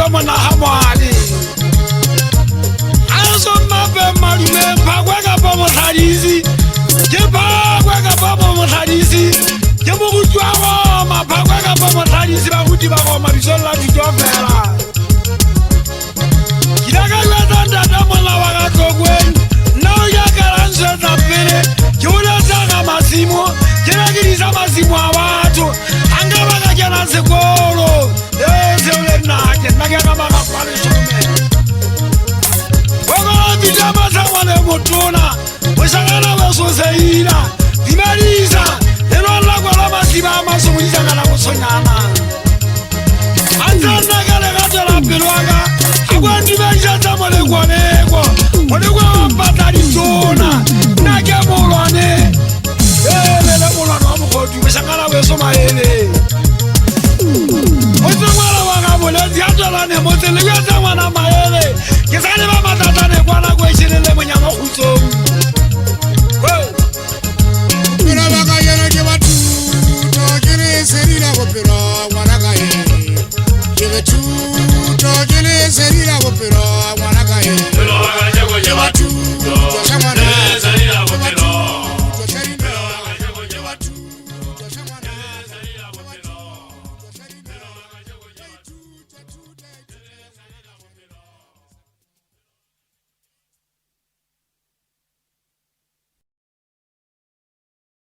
kama na hamwali aso mabe malume pagweka pomo tarizi jepagweka pomo motarizi jemugutwawo mapagweka pomo tarizi bakuti bakoma bisola bijofera kidaka weta ndada mwana wakatogwen nao yakaranze tapere jula zaka masimo jenagiriza masimo awatu angabaka jana zekolo zeule nake nakeka maka pale shume wakala vitama za wane mutuna wishangana weso zeira vimaliza eno alagwa la masima amaso mwisangana kusonyana anzana kale katela pilwaka agwandi benjata mwale kwanekwa mwanekwa wapatali tuna nake mulwane lele mulwane wamukotu wishangana weso maele mwese mwala waka mulezi atala ne mwese liweza wana maele kisane